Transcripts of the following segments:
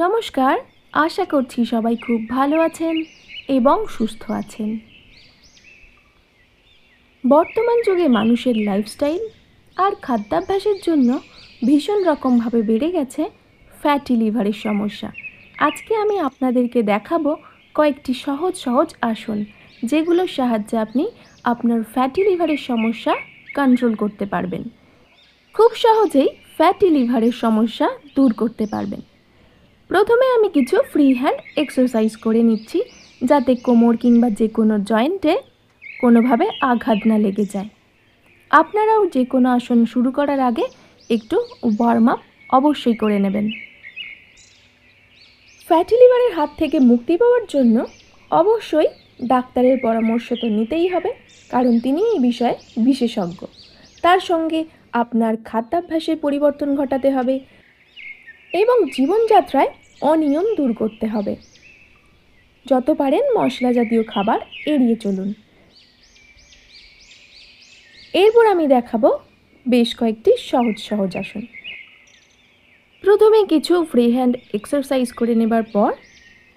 নমস্কার, আশা করছি সবাই খুব ভালো আছেন এবং সুস্থ আছেন। বর্তমান যুগে মানুষের লাইফস্টাইল আর খাদ্যাভ্যাসের জন্য ভীষণ রকমভাবে বেড়ে গেছে ফ্যাটি লিভারের সমস্যা। আজকে আমি আপনাদেরকে দেখাবো কয়েকটি সহজ আসন, যেগুলোর সাহায্যে আপনি আপনার ফ্যাটি লিভারের সমস্যা কন্ট্রোল করতে পারবেন। খুব সহজেই ফ্যাটি লিভারের সমস্যা দূর করতে পারবেন। প্রথমে আমি কিছু ফ্রি হ্যান্ড এক্সারসাইজ করে নিচ্ছি, যাতে কোমর কিংবা যে কোনো জয়েন্টে কোনোভাবে আঘাত না লেগে যায়। আপনারাও যে কোনো আসন শুরু করার আগে একটু ওয়ার্ম আপ অবশ্যই করে নেবেন। ফ্যাটি লিভারের হাত থেকে মুক্তি পাওয়ার জন্য অবশ্যই ডাক্তারের পরামর্শ তো নিতেই হবে, কারণ তিনি এই বিষয়ে বিশেষজ্ঞ। তার সঙ্গে আপনার খাদ্যাভ্যাসের পরিবর্তন ঘটাতে হবে এবং জীবনযাত্রায় অনিয়ম দূর করতে হবে। যত পারেন মশলা জাতীয় খাবার এড়িয়ে চলুন। এরপর আমি দেখাবো বেশ কয়েকটি সহজ আসন। প্রথমে কিছু ফ্রি হ্যান্ড এক্সারসাইজ করে নেবার পর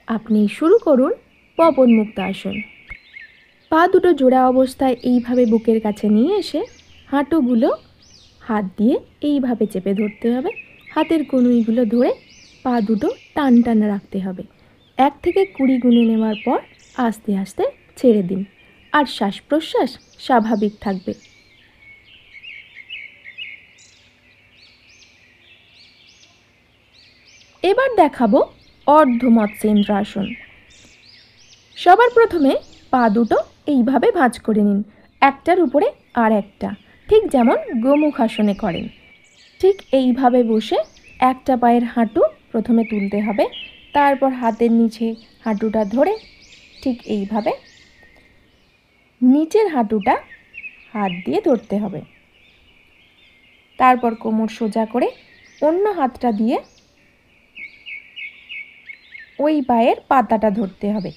আপনি শুরু করুন পবন মুক্ত আসন। পা দুটো জোড়া অবস্থায় এইভাবে বুকের কাছে নিয়ে এসে হাঁটুগুলো হাত দিয়ে এইভাবে চেপে ধরতে হবে। হাতের কনুইগুলো ধরে পা দুটো টান টান রাখতে হবে। 1 থেকে 20 গুনে নেওয়ার পর আস্তে আস্তে ছেড়ে দিন, আর শ্বাস প্রশ্বাস স্বাভাবিক থাকবে। এবার দেখাবো অর্ধ মৎস্যেন্দ্র আসন। সবার প্রথমে পা দুটো এইভাবে ভাঁজ করে নিন, একটার উপরে আর একটা, ঠিক যেমন গোমুখ আসনে করেন। ঠিক এইভাবে বসে একটা পায়ের হাঁটু প্রথমে তুলতে হবে, তারপর হাতের নিচে হাঁটুটা ধরে ঠিক এইভাবে নিচের হাঁটুটা হাত দিয়ে ধরতে হবে। তারপর কোমর সোজা করে অন্য হাতটা দিয়ে ওই পায়ের পাতাটা ধরতে হবে,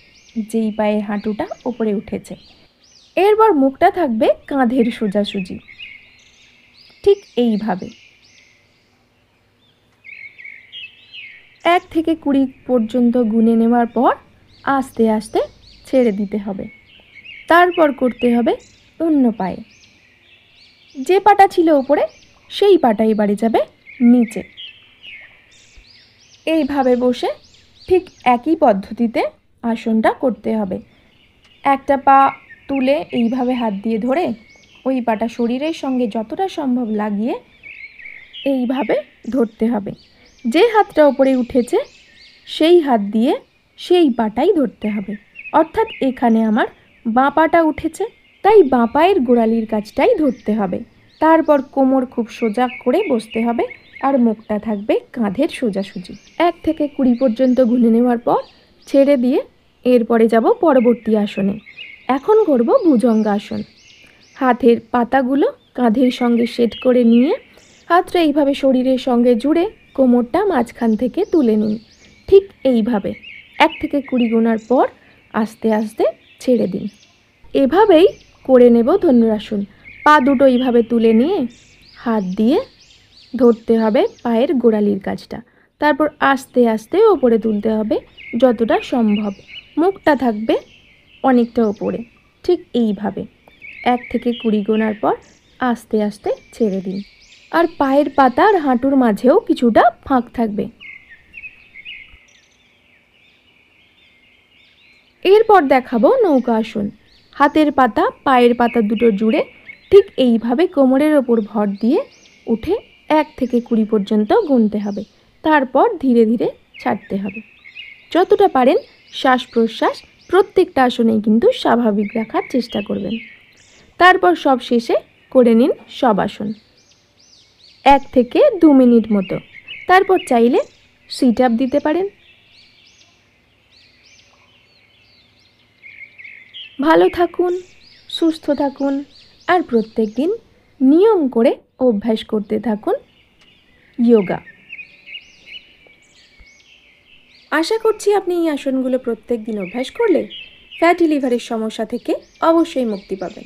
যেই পায়ের হাঁটুটা উপরে উঠেছে। এরপর মুখটা থাকবে কাঁধের সোজাসুজি, ঠিক এইভাবে 1 থেকে 20 পর্যন্ত গুনে নেওয়ার পর আস্তে আস্তে ছেড়ে দিতে হবে। তারপর করতে হবে অন্য পায়ে। যে পাটা ছিল উপরে সেই পাটা এবারে যাবে নিচে। এইভাবে বসে ঠিক একই পদ্ধতিতে আসনটা করতে হবে। একটা পা তুলে এইভাবে হাত দিয়ে ধরে ওই পাটা শরীরের সঙ্গে যতটা সম্ভব লাগিয়ে এইভাবে ধরতে হবে। যে হাতটা উপরে উঠেছে সেই হাত দিয়ে সেই পাটাই ধরতে হবে। অর্থাৎ এখানে আমার বাঁ পাটা উঠেছে, তাই বাঁ পায়ের গোড়ালির কাছটাই ধরতে হবে। তারপর কোমর খুব সোজা করে বসতে হবে, আর মুখটা থাকবে কাঁধের সোজাসুজি। 1 থেকে 20 পর্যন্ত গুনে নেওয়ার পর ছেড়ে দিয়ে এরপরে যাব পরবর্তী আসনে। এখন করব ভুজঙ্গাসন। হাতের পাতাগুলো কাঁধের সঙ্গে সেট করে নিয়ে হাতটা এইভাবে শরীরের সঙ্গে জুড়ে কোমরটা মাঝখান থেকে তুলে নিন। ঠিক এইভাবে 1 থেকে 20 গোনার পর আস্তে আস্তে ছেড়ে দিন। এভাবেই করে নেব ধনুরাসন। পা দুটো এইভাবে তুলে নিয়ে হাত দিয়ে ধরতে হবে পায়ের গোড়ালির কাছটা, তারপর আস্তে আস্তে ওপরে তুলতে হবে যতটা সম্ভব। মুখটা থাকবে অনেকটা ওপরে, ঠিক এইভাবে 1 থেকে 20 গোনার পর আস্তে আস্তে ছেড়ে দিন। আর পায়ের পাতা আর হাঁটুর মাঝেও কিছুটা ফাঁক থাকবে। এরপর দেখাবো নৌকা আসন। হাতের পাতা পায়ের পাতা দুটো জুড়ে ঠিক এইভাবে কোমরের ওপর ভর দিয়ে উঠে 1 থেকে 20 পর্যন্ত গুনতে হবে। তারপর ধীরে ধীরে ছাড়তে হবে। যতটা পারেন শ্বাস প্রশ্বাস প্রত্যেকটা আসনেই কিন্তু স্বাভাবিক রাখার চেষ্টা করবেন। তারপর সব শেষে করে নিন শবাসন, 1 থেকে 2 মিনিট মতো। তারপর চাইলে সিট আপ দিতে পারেন। ভালো থাকুন, সুস্থ থাকুন, আর প্রত্যেক দিন নিয়ম করে অভ্যাস করতে থাকুন যোগা। আশা করছি আপনি এই আসনগুলো প্রত্যেক দিন অভ্যাস করলে ফ্যাটি লিভারের সমস্যা থেকে অবশ্যই মুক্তি পাবেন।